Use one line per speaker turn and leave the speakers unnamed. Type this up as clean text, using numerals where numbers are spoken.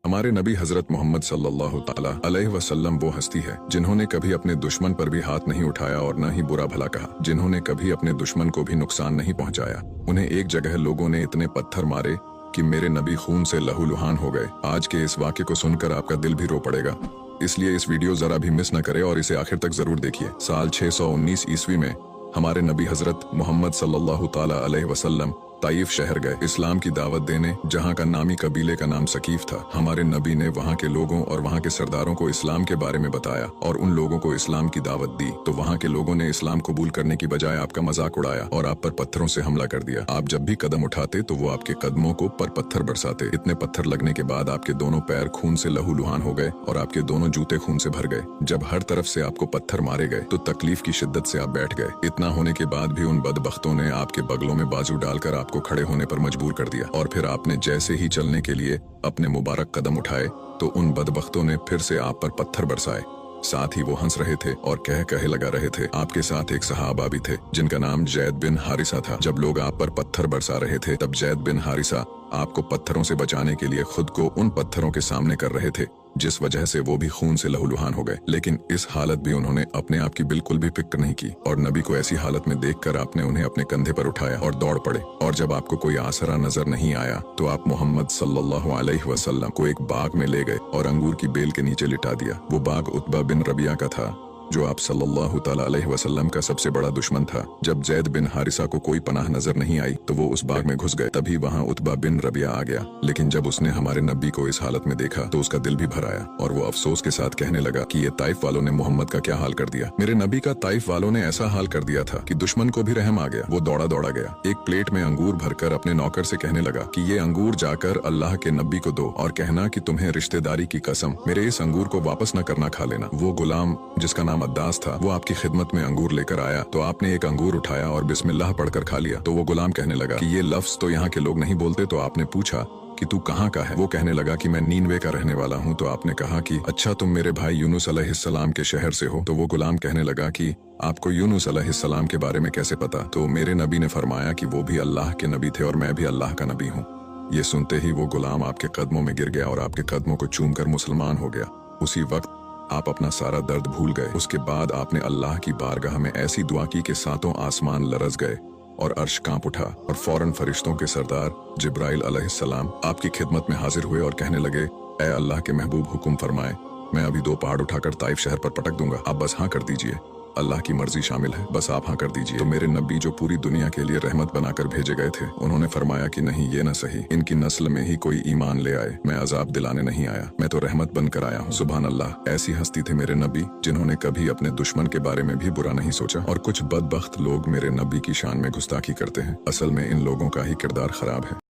हमारे नबी हजरत मोहम्मद सल्लल्लाहु ताला अलैहि वसल्लम वो हस्ती है जिन्होंने कभी अपने दुश्मन पर भी हाथ नहीं उठाया और न ही बुरा भला कहा, जिन्होंने कभी अपने दुश्मन को भी नुकसान नहीं पहुंचाया। उन्हें एक जगह लोगों ने इतने पत्थर मारे कि मेरे नबी खून से लहूलुहान हो गए। आज के इस वाक़े को सुनकर आपका दिल भी रो पड़ेगा, इसलिए इस वीडियो जरा भी मिस न करें और इसे आखिर तक जरूर देखिए। साल 619 ईस्वी में हमारे नबी हजरत मोहम्मद सल्लल्लाहु ताला अलैहि वसल्लम ताइफ शहर गए इस्लाम की दावत देने, जहां का नामी कबीले का नाम सकीफ था। हमारे नबी ने वहां के लोगों और वहां के सरदारों को इस्लाम के बारे में बताया और उन लोगों को इस्लाम की दावत दी, तो वहां के लोगों ने इस्लाम कबूल करने की बजाय आपका मजाक उड़ाया और आप पर पत्थरों से हमला कर दिया। आप जब भी कदम उठाते तो वो आपके कदमों को पर पत्थर बरसाते। इतने पत्थर लगने के बाद आपके दोनों पैर खून से लहूलुहान हो गए और आपके दोनों जूते खून से भर गए। जब हर तरफ से आपको पत्थर मारे गए तो तकलीफ की शिद्दत से आप बैठ गए। इतना होने के बाद भी उन बदबख्तों ने आपके बगलों में बाजू डालकर आपको खड़े होने पर मजबूर कर दिया और फिर आपने जैसे ही चलने के लिए अपने मुबारक कदम उठाए तो उन बदबख्तों ने फिर से आप पर पत्थर बरसाए। साथ ही वो हंस रहे थे और कह कहे लगा रहे थे। आपके साथ एक सहाबा भी थे जिनका नाम जैद बिन हारिसा था। जब लोग आप पर पत्थर बरसा रहे थे तब जैद बिन हारिसा आपको पत्थरों से बचाने के लिए खुद को उन पत्थरों के सामने कर रहे थे, जिस वजह से वो भी खून से लहूलुहान हो गए। लेकिन इस हालत भी उन्होंने अपने आप की बिल्कुल भी फिक्र नहीं की और नबी को ऐसी हालत में देखकर आपने उन्हें अपने कंधे पर उठाया और दौड़ पड़े। और जब आपको कोई आसरा नजर नहीं आया तो आप मोहम्मद सल्लल्लाहु अलैहि वसल्लम को एक बाग में ले गए और अंगूर की बेल के नीचे लिटा दिया। वो बाग उतबा बिन रबिया का था, जो आप सल्लल्लाहु ताला अलैहि वसल्लम का सबसे बड़ा दुश्मन था। जब जैद बिन हारिसा को कोई पनाह नजर नहीं आई तो वो उस बाग में घुस गए। तभी वहाँ उतबा बिन रबिया आ गया, लेकिन जब उसने हमारे नबी को इस हालत में देखा तो उसका दिल भी भर आया और वो अफसोस के साथ कहने लगा कि ये ताइफ वालों ने मोहम्मद का क्या हाल कर दिया। मेरे नबी का ताइफ वालों ने ऐसा हाल कर दिया था कि दुश्मन को भी रहम आ गया। वो दौड़ा दौड़ा गया, एक प्लेट में अंगूर भरकर अपने नौकर से कहने लगा कि ये अंगूर जाकर अल्लाह के नबी को दो और कहना कि तुम्हें रिश्तेदारी की कसम मेरे इस अंगूर को वापस न करना खा लेना। वो गुलाम जिसका नाम अद्दास था वो आपकी खिदमत में अंगूर लेकर आया तो आपने एक अंगूर उठाया और बिस्मिल्लाह पढ़कर खा लिया। तो वो गुलाम कहने लगा कि ये लफ्ज तो यहाँ के लोग नहीं बोलते। तो आपने पूछा कि तू कहाँ का है? वो कहने लगा कि मैं नीनवे का रहने वाला हूँ। तो आपने कहा कि अच्छा, तुम मेरे भाई यूनुस अलैहिस्सलाम के शहर से हो? तो वो गुलाम कहने लगा कि आपको यूनुस अलैहिस्सलाम के बारे में कैसे पता? तो मेरे नबी ने फरमाया कि वो भी अल्लाह के नबी थे और मैं भी अल्लाह का नबी हूँ। ये सुनते ही वो गुलाम आपके कदमों में गिर गया और आपके कदमों को चूम कर मुसलमान हो गया। उसी वक्त आप अपना सारा दर्द भूल गए। उसके बाद आपने अल्लाह की बारगाह में ऐसी दुआ की कि सातों आसमान लरज गए और अर्श कांप उठा और फौरन फरिश्तों के सरदार जिब्राइल अलैहिस्सलाम आपकी खिदमत में हाजिर हुए और कहने लगे, ऐ अल्लाह के महबूब, हुक्म फरमाए, मैं अभी 2 पहाड़ उठाकर ताइफ शहर पर पटक दूंगा, आप बस हाँ कर दीजिए। अल्लाह की मर्जी शामिल है, बस आप हाँ कर दीजिए। तो मेरे नबी जो पूरी दुनिया के लिए रहमत बनाकर भेजे गए थे, उन्होंने फरमाया कि नहीं, ये न सही, इनकी नस्ल में ही कोई ईमान ले आए। मैं अजाब दिलाने नहीं आया, मैं तो रहमत बनकर आया हूँ। सुभान अल्लाह। ऐसी हस्ती थे मेरे नबी जिन्होंने कभी अपने दुश्मन के बारे में भी बुरा नहीं सोचा। और कुछ बदबख्त लोग मेरे नबी की शान में गुस्ताखी करते हैं। असल में इन लोगों का ही किरदार खराब है।